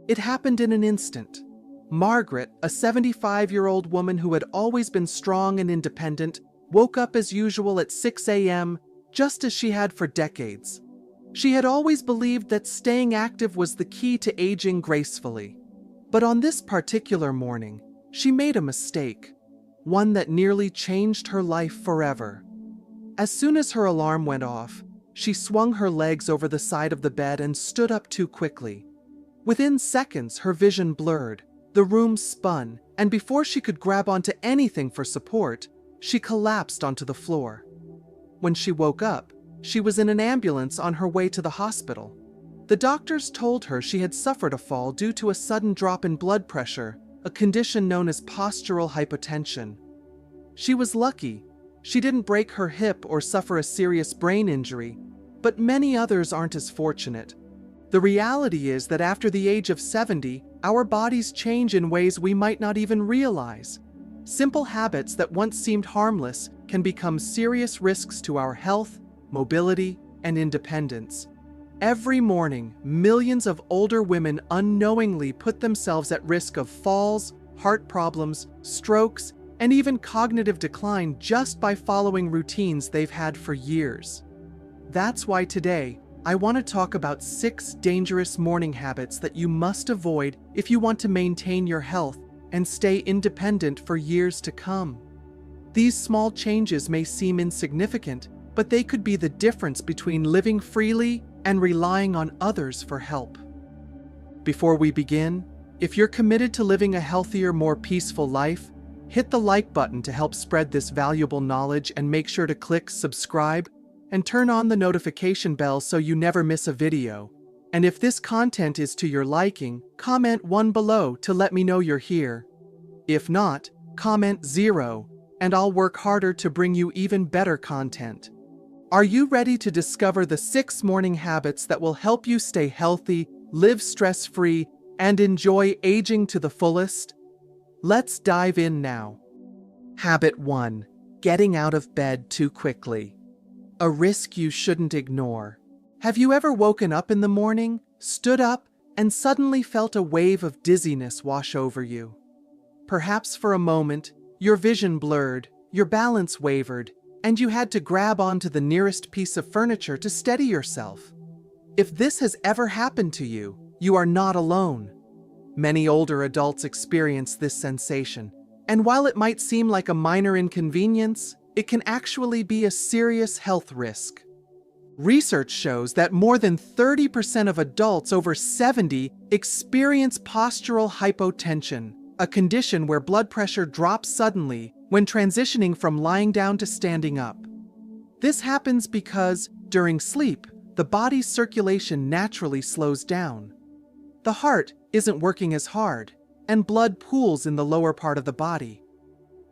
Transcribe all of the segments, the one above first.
It happened in an instant. Margaret, a 75-year-old woman who had always been strong and independent, woke up as usual at 6 a.m., just as she had for decades. She had always believed that staying active was the key to aging gracefully. But on this particular morning, she made a mistake, one that nearly changed her life forever. As soon as her alarm went off, she swung her legs over the side of the bed and stood up too quickly. Within seconds, her vision blurred, the room spun, and before she could grab onto anything for support, she collapsed onto the floor. When she woke up, she was in an ambulance on her way to the hospital. The doctors told her she had suffered a fall due to a sudden drop in blood pressure, a condition known as postural hypotension. She was lucky. She didn't break her hip or suffer a serious brain injury, but many others aren't as fortunate. The reality is that after the age of 70, our bodies change in ways we might not even realize. Simple habits that once seemed harmless can become serious risks to our health, mobility, and independence. Every morning, millions of older women unknowingly put themselves at risk of falls, heart problems, strokes, and even cognitive decline just by following routines they've had for years. That's why today, I want to talk about 6 dangerous morning habits that you must avoid if you want to maintain your health and stay independent for years to come. These small changes may seem insignificant, but they could be the difference between living freely and relying on others for help. Before we begin, if you're committed to living a healthier, more peaceful life, hit the like button to help spread this valuable knowledge and make sure to click subscribe and turn on the notification bell so you never miss a video. And if this content is to your liking, comment 1 below to let me know you're here. If not, comment 0, and I'll work harder to bring you even better content. Are you ready to discover the 6 morning habits that will help you stay healthy, live stress-free, and enjoy aging to the fullest? Let's dive in now. Habit 1. Getting out of bed too quickly. A risk you shouldn't ignore. Have you ever woken up in the morning, stood up, and suddenly felt a wave of dizziness wash over you? Perhaps for a moment, your vision blurred, your balance wavered, and you had to grab onto the nearest piece of furniture to steady yourself. If this has ever happened to you, you are not alone. Many older adults experience this sensation, and while it might seem like a minor inconvenience, it can actually be a serious health risk. Research shows that more than 30% of adults over 70 experience postural hypotension, a condition where blood pressure drops suddenly when transitioning from lying down to standing up. This happens because, during sleep, the body's circulation naturally slows down. The heart isn't working as hard, and blood pools in the lower part of the body.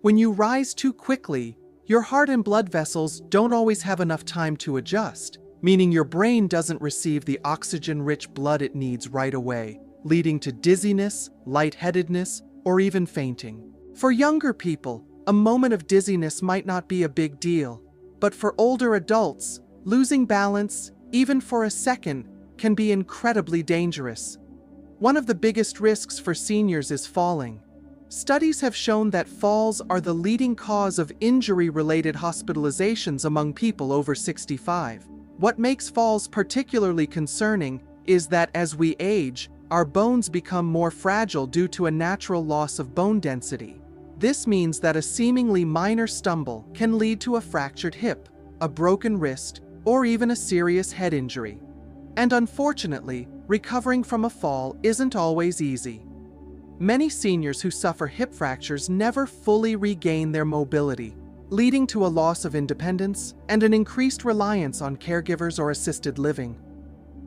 When you rise too quickly, your heart and blood vessels don't always have enough time to adjust, meaning your brain doesn't receive the oxygen-rich blood it needs right away, leading to dizziness, lightheadedness, or even fainting. For younger people, a moment of dizziness might not be a big deal, but for older adults, losing balance, even for a second, can be incredibly dangerous. One of the biggest risks for seniors is falling. Studies have shown that falls are the leading cause of injury-related hospitalizations among people over 65. What makes falls particularly concerning is that as we age, our bones become more fragile due to a natural loss of bone density. This means that a seemingly minor stumble can lead to a fractured hip, a broken wrist, or even a serious head injury. And unfortunately, recovering from a fall isn't always easy. Many seniors who suffer hip fractures never fully regain their mobility, leading to a loss of independence and an increased reliance on caregivers or assisted living.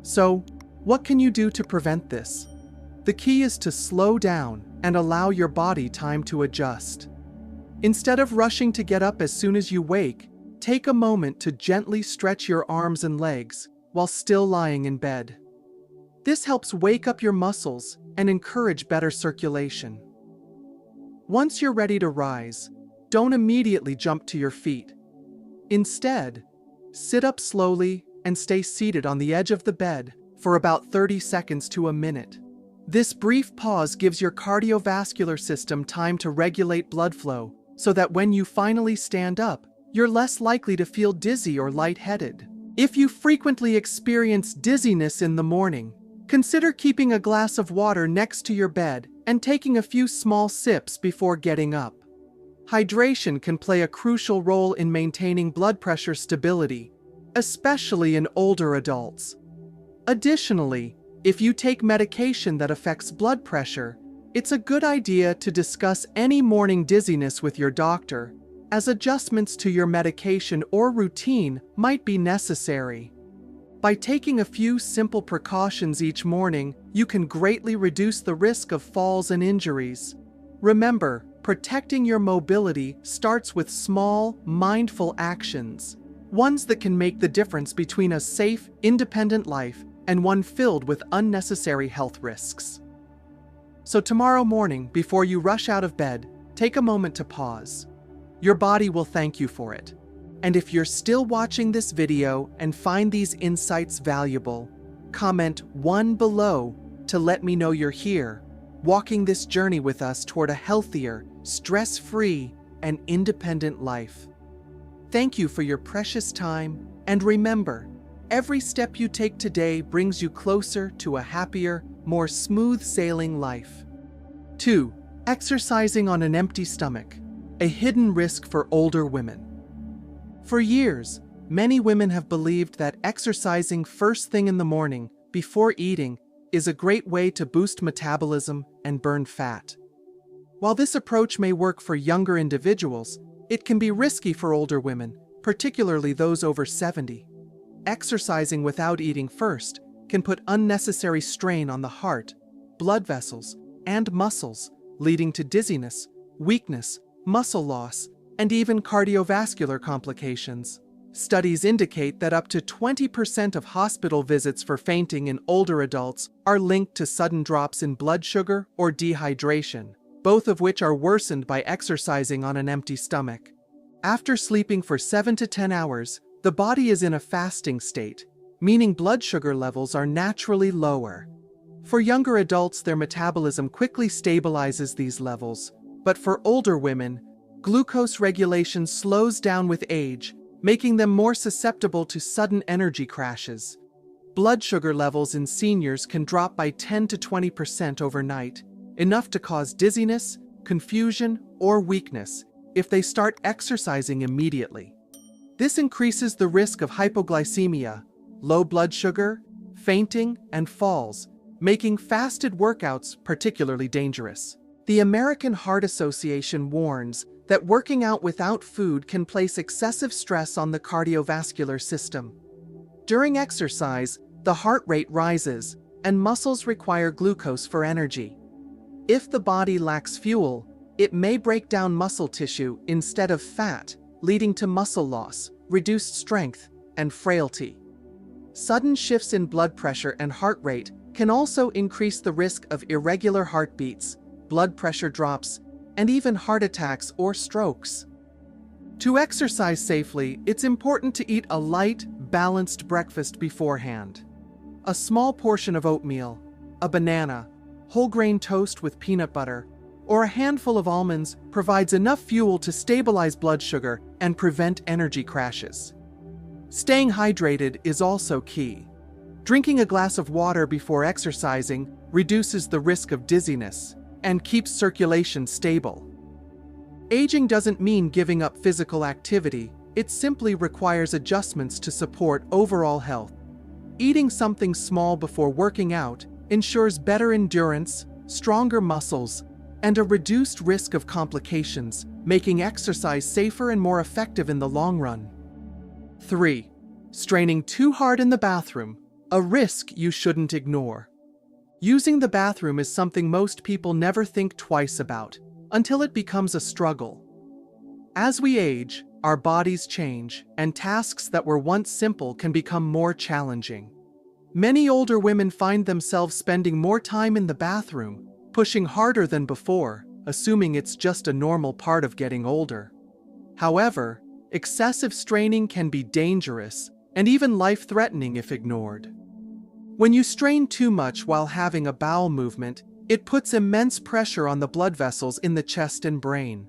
So, what can you do to prevent this? The key is to slow down and allow your body time to adjust. Instead of rushing to get up as soon as you wake, take a moment to gently stretch your arms and legs while still lying in bed. This helps wake up your muscles and encourage better circulation. Once you're ready to rise, don't immediately jump to your feet. Instead, sit up slowly and stay seated on the edge of the bed for about 30 seconds to a minute. This brief pause gives your cardiovascular system time to regulate blood flow, so that when you finally stand up, you're less likely to feel dizzy or lightheaded. If you frequently experience dizziness in the morning, consider keeping a glass of water next to your bed and taking a few small sips before getting up. Hydration can play a crucial role in maintaining blood pressure stability, especially in older adults. Additionally, if you take medication that affects blood pressure, it's a good idea to discuss any morning dizziness with your doctor, as adjustments to your medication or routine might be necessary. By taking a few simple precautions each morning, you can greatly reduce the risk of falls and injuries. Remember, protecting your mobility starts with small, mindful actions, ones that can make the difference between a safe, independent life and one filled with unnecessary health risks. So tomorrow morning, before you rush out of bed, take a moment to pause. Your body will thank you for it. And if you're still watching this video and find these insights valuable, comment 1 below to let me know you're here, walking this journey with us toward a healthier, stress-free, and independent life. Thank you for your precious time, and remember, every step you take today brings you closer to a happier, more smooth-sailing life. 2. Exercising on an empty stomach, a hidden risk for older women. For years, many women have believed that exercising first thing in the morning, before eating, is a great way to boost metabolism and burn fat. While this approach may work for younger individuals, it can be risky for older women, particularly those over 70. Exercising without eating first can put unnecessary strain on the heart, blood vessels, and muscles, leading to dizziness, weakness, muscle loss, and even cardiovascular complications. Studies indicate that up to 20% of hospital visits for fainting in older adults are linked to sudden drops in blood sugar or dehydration, both of which are worsened by exercising on an empty stomach. After sleeping for 7 to 10 hours, the body is in a fasting state, meaning blood sugar levels are naturally lower. For younger adults, their metabolism quickly stabilizes these levels, but for older women, glucose regulation slows down with age, making them more susceptible to sudden energy crashes. Blood sugar levels in seniors can drop by 10 to 20% overnight, enough to cause dizziness, confusion, or weakness if they start exercising immediately. This increases the risk of hypoglycemia, low blood sugar, fainting, and falls, making fasted workouts particularly dangerous. The American Heart Association warns that working out without food can place excessive stress on the cardiovascular system. During exercise, the heart rate rises, and muscles require glucose for energy. If the body lacks fuel, it may break down muscle tissue instead of fat, leading to muscle loss, reduced strength, and frailty. Sudden shifts in blood pressure and heart rate can also increase the risk of irregular heartbeats, blood pressure drops, and even heart attacks or strokes. To exercise safely, it's important to eat a light, balanced breakfast beforehand. A small portion of oatmeal, a banana, whole grain toast with peanut butter, or a handful of almonds provides enough fuel to stabilize blood sugar and prevent energy crashes. Staying hydrated is also key. Drinking a glass of water before exercising reduces the risk of dizziness and keeps circulation stable. Aging doesn't mean giving up physical activity, it simply requires adjustments to support overall health. Eating something small before working out ensures better endurance, stronger muscles, and a reduced risk of complications, making exercise safer and more effective in the long run. 3. Straining too hard in the bathroom, a risk you shouldn't ignore. Using the bathroom is something most people never think twice about, until it becomes a struggle. As we age, our bodies change, and tasks that were once simple can become more challenging. Many older women find themselves spending more time in the bathroom, pushing harder than before, assuming it's just a normal part of getting older. However, excessive straining can be dangerous and even life-threatening if ignored. When you strain too much while having a bowel movement, It puts immense pressure on the blood vessels in the chest and brain.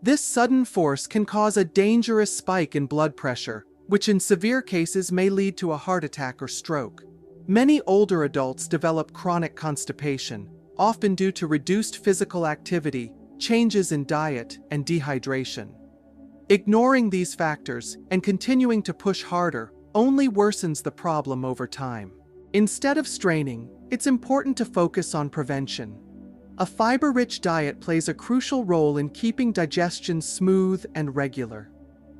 This sudden force can cause a dangerous spike in blood pressure, which in severe cases may lead to a heart attack or stroke. Many older adults develop chronic constipation, often due to reduced physical activity, changes in diet, and dehydration. Ignoring these factors and continuing to push harder only worsens the problem over time. Instead of straining, it's important to focus on prevention. A fiber-rich diet plays a crucial role in keeping digestion smooth and regular.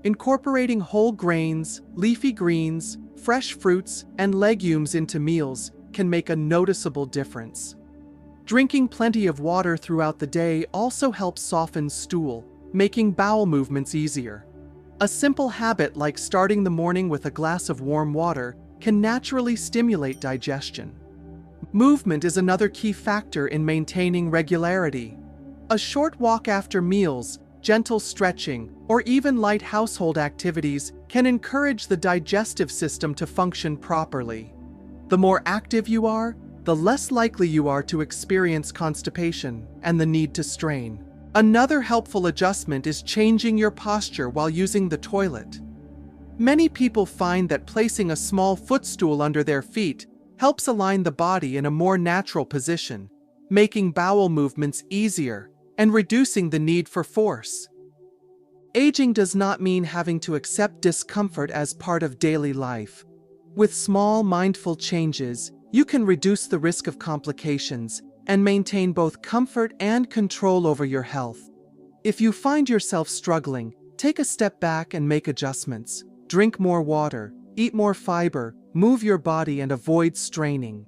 Incorporating whole grains, leafy greens, fresh fruits, and legumes into meals can make a noticeable difference. Drinking plenty of water throughout the day also helps soften stool, making bowel movements easier. A simple habit like starting the morning with a glass of warm water can naturally stimulate digestion. Movement is another key factor in maintaining regularity. A short walk after meals, gentle stretching, or even light household activities can encourage the digestive system to function properly. The more active you are, the less likely you are to experience constipation and the need to strain. Another helpful adjustment is changing your posture while using the toilet. Many people find that placing a small footstool under their feet helps align the body in a more natural position, making bowel movements easier and reducing the need for force. Aging does not mean having to accept discomfort as part of daily life. With small, mindful changes, you can reduce the risk of complications and maintain both comfort and control over your health. If you find yourself struggling, take a step back and make adjustments. Drink more water, eat more fiber, move your body, and avoid straining.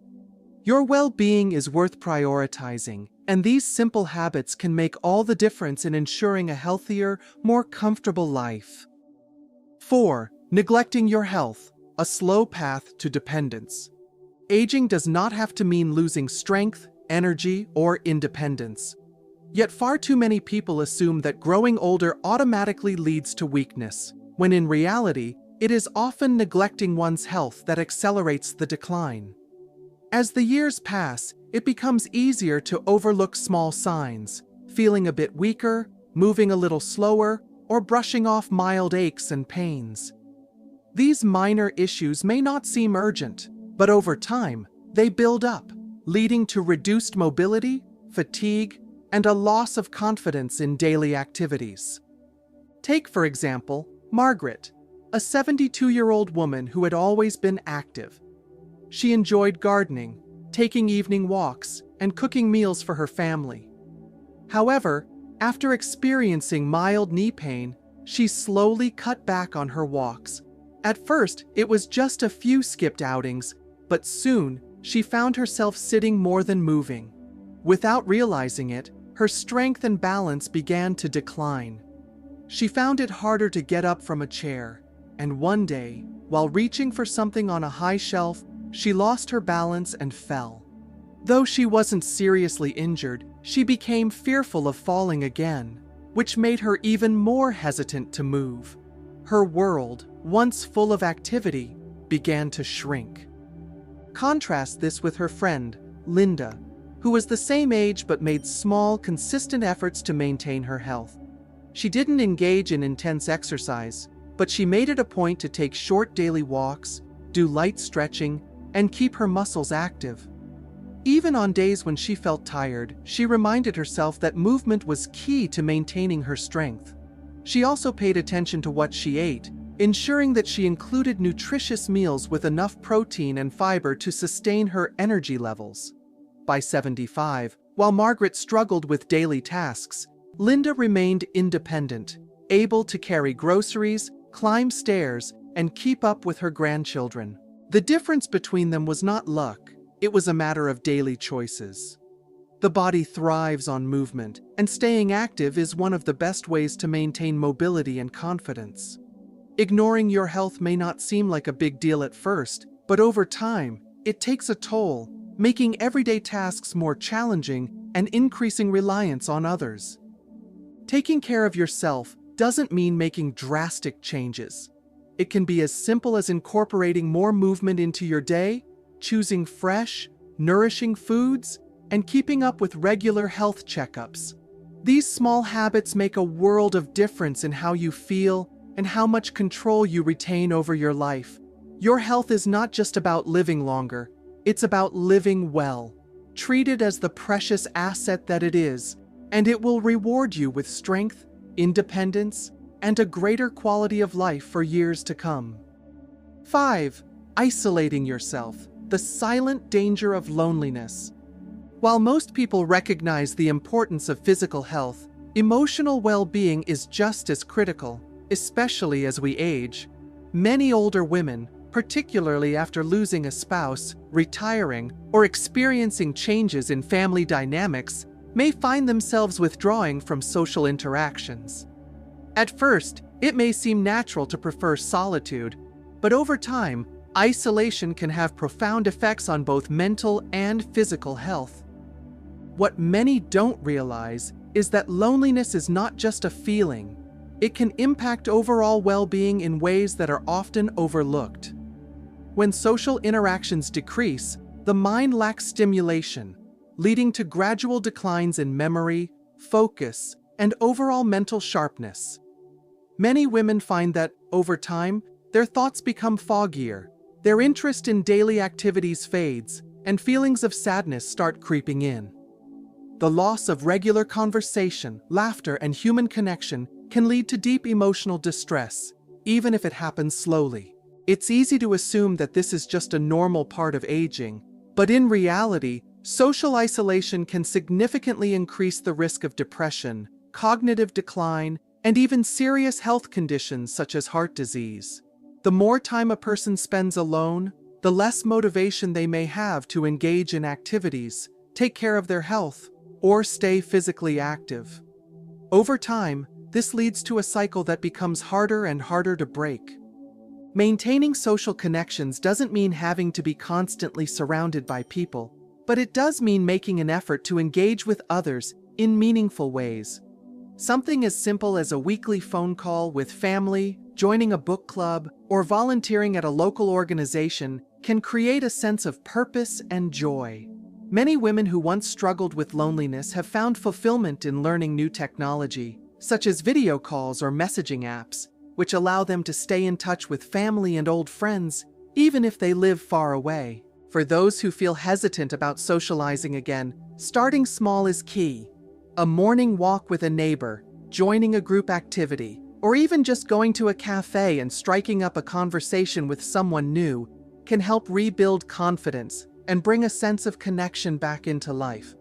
Your well-being is worth prioritizing, and these simple habits can make all the difference in ensuring a healthier, more comfortable life. 4. Neglecting your health, a slow path to dependence. Aging does not have to mean losing strength, energy, or independence. Yet far too many people assume that growing older automatically leads to weakness, when in reality, it is often neglecting one's health that accelerates the decline. As the years pass, it becomes easier to overlook small signs, feeling a bit weaker, moving a little slower, or brushing off mild aches and pains. These minor issues may not seem urgent, but over time, they build up, leading to reduced mobility, fatigue, and a loss of confidence in daily activities. Take, for example, Margaret, a 72-year-old woman who had always been active. She enjoyed gardening, taking evening walks, and cooking meals for her family. However, after experiencing mild knee pain, she slowly cut back on her walks. At first, it was just a few skipped outings, but soon, she found herself sitting more than moving. Without realizing it, her strength and balance began to decline. She found it harder to get up from a chair, and one day, while reaching for something on a high shelf, she lost her balance and fell. Though she wasn't seriously injured, she became fearful of falling again, which made her even more hesitant to move. Her world, once full of activity, began to shrink. Contrast this with her friend, Linda, who was the same age but made small, consistent efforts to maintain her health. She didn't engage in intense exercise, but she made it a point to take short daily walks, do light stretching, and keep her muscles active. Even on days when she felt tired, she reminded herself that movement was key to maintaining her strength. She also paid attention to what she ate, ensuring that she included nutritious meals with enough protein and fiber to sustain her energy levels. By 75, while Margaret struggled with daily tasks, Linda remained independent, able to carry groceries, climb stairs, and keep up with her grandchildren. The difference between them was not luck, it was a matter of daily choices. The body thrives on movement, and staying active is one of the best ways to maintain mobility and confidence. Ignoring your health may not seem like a big deal at first, but over time, it takes a toll, making everyday tasks more challenging and increasing reliance on others. Taking care of yourself doesn't mean making drastic changes. It can be as simple as incorporating more movement into your day, choosing fresh, nourishing foods, and keeping up with regular health checkups. These small habits make a world of difference in how you feel and how much control you retain over your life. Your health is not just about living longer, it's about living well. Treat it as the precious asset that it is, and it will reward you with strength, independence, and a greater quality of life for years to come. 5. Isolating yourself. The silent danger of loneliness. While most people recognize the importance of physical health, emotional well-being is just as critical, especially as we age. Many older women, particularly after losing a spouse, retiring, or experiencing changes in family dynamics, may find themselves withdrawing from social interactions. At first, it may seem natural to prefer solitude, but over time, isolation can have profound effects on both mental and physical health. What many don't realize is that loneliness is not just a feeling. It can impact overall well-being in ways that are often overlooked. When social interactions decrease, the mind lacks stimulation, leading to gradual declines in memory, focus, and overall mental sharpness. Many women find that, over time, their thoughts become foggier, their interest in daily activities fades, and feelings of sadness start creeping in. The loss of regular conversation, laughter, and human connection can lead to deep emotional distress, even if it happens slowly. It's easy to assume that this is just a normal part of aging, but in reality, social isolation can significantly increase the risk of depression, cognitive decline, and even serious health conditions such as heart disease. The more time a person spends alone, the less motivation they may have to engage in activities, take care of their health, or stay physically active. Over time, this leads to a cycle that becomes harder and harder to break. Maintaining social connections doesn't mean having to be constantly surrounded by people, but it does mean making an effort to engage with others in meaningful ways. Something as simple as a weekly phone call with family, joining a book club, or volunteering at a local organization can create a sense of purpose and joy. Many women who once struggled with loneliness have found fulfillment in learning new technology, such as video calls or messaging apps, which allow them to stay in touch with family and old friends, even if they live far away. For those who feel hesitant about socializing again, starting small is key. A morning walk with a neighbor, joining a group activity, or even just going to a cafe and striking up a conversation with someone new can help rebuild confidence and bring a sense of connection back into life.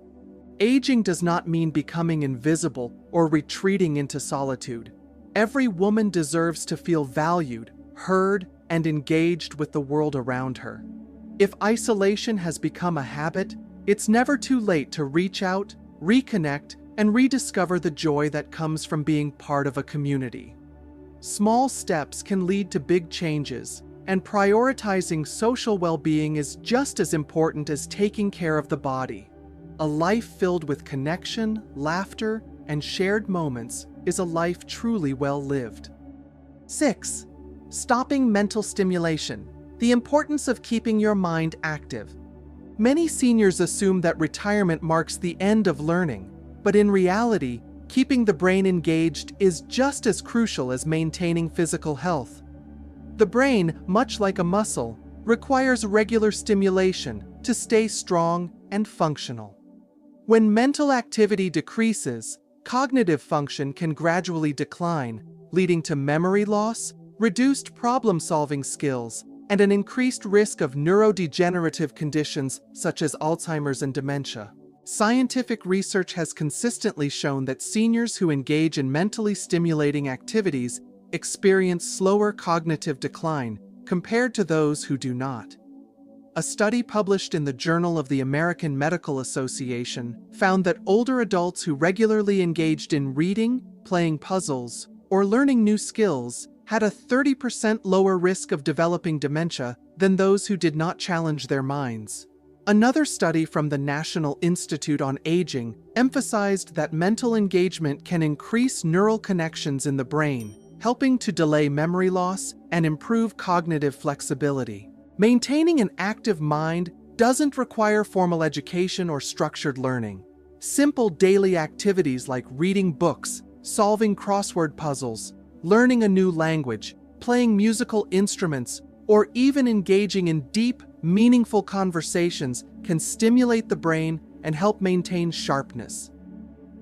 Aging does not mean becoming invisible or retreating into solitude. Every woman deserves to feel valued, heard, and engaged with the world around her. If isolation has become a habit, it's never too late to reach out, reconnect, and rediscover the joy that comes from being part of a community. Small steps can lead to big changes, and prioritizing social well-being is just as important as taking care of the body. A life filled with connection, laughter, and shared moments is a life truly well lived. 6. Stopping mental stimulation. The importance of keeping your mind active. Many seniors assume that retirement marks the end of learning, but in reality, keeping the brain engaged is just as crucial as maintaining physical health. The brain, much like a muscle, requires regular stimulation to stay strong and functional. When mental activity decreases, cognitive function can gradually decline, leading to memory loss, reduced problem-solving skills, and an increased risk of neurodegenerative conditions such as Alzheimer's and dementia. Scientific research has consistently shown that seniors who engage in mentally stimulating activities experience slower cognitive decline compared to those who do not. A study published in the Journal of the American Medical Association found that older adults who regularly engaged in reading, playing puzzles, or learning new skills had a 30% lower risk of developing dementia than those who did not challenge their minds. Another study from the National Institute on Aging emphasized that mental engagement can increase neural connections in the brain, helping to delay memory loss and improve cognitive flexibility. Maintaining an active mind doesn't require formal education or structured learning. Simple daily activities like reading books, solving crossword puzzles, learning a new language, playing musical instruments, or even engaging in deep, meaningful conversations can stimulate the brain and help maintain sharpness.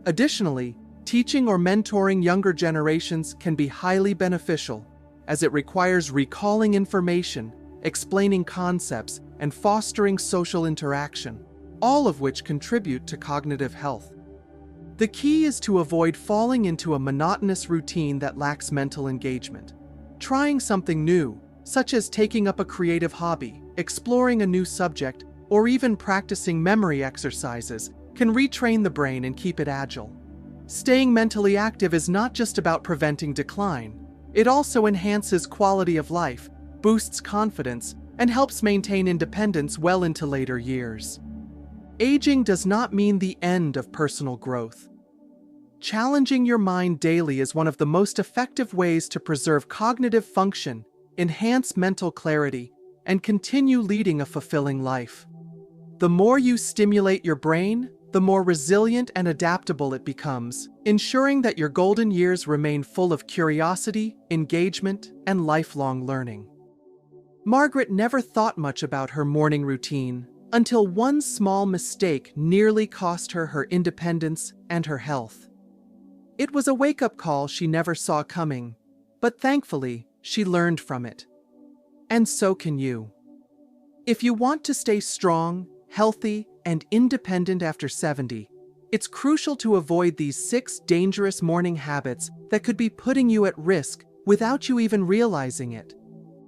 Additionally, teaching or mentoring younger generations can be highly beneficial, as it requires recalling information, explaining concepts, and fostering social interaction, all of which contribute to cognitive health. The key is to avoid falling into a monotonous routine that lacks mental engagement. Trying something new, such as taking up a creative hobby, exploring a new subject, or even practicing memory exercises, can retrain the brain and keep it agile. Staying mentally active is not just about preventing decline. It also enhances quality of life, boosts confidence, and helps maintain independence well into later years. Aging does not mean the end of personal growth. Challenging your mind daily is one of the most effective ways to preserve cognitive function, enhance mental clarity, and continue leading a fulfilling life. The more you stimulate your brain, the more resilient and adaptable it becomes, ensuring that your golden years remain full of curiosity, engagement, and lifelong learning. Margaret never thought much about her morning routine until one small mistake nearly cost her her independence and her health. It was a wake-up call she never saw coming, but thankfully, she learned from it. And so can you. If you want to stay strong, healthy, and independent after 70, it's crucial to avoid these 6 dangerous morning habits that could be putting you at risk without you even realizing it.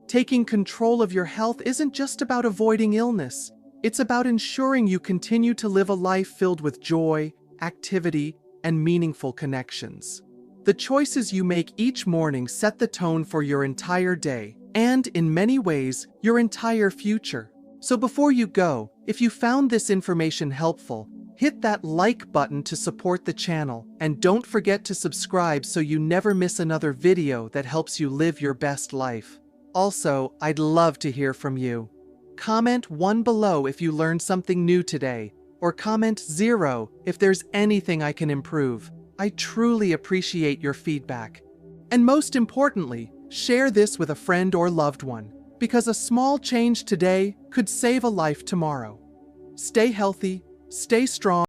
Taking control of your health isn't just about avoiding illness. It's about ensuring you continue to live a life filled with joy, activity, and meaningful connections. The choices you make each morning set the tone for your entire day, and in many ways, your entire future. So before you go, if you found this information helpful, hit that like button to support the channel, and don't forget to subscribe so you never miss another video that helps you live your best life. Also, I'd love to hear from you. Comment 1 below if you learned something new today, or comment 0 if there's anything I can improve. I truly appreciate your feedback. And most importantly, share this with a friend or loved one, because a small change today could save a life tomorrow. Stay healthy, stay strong,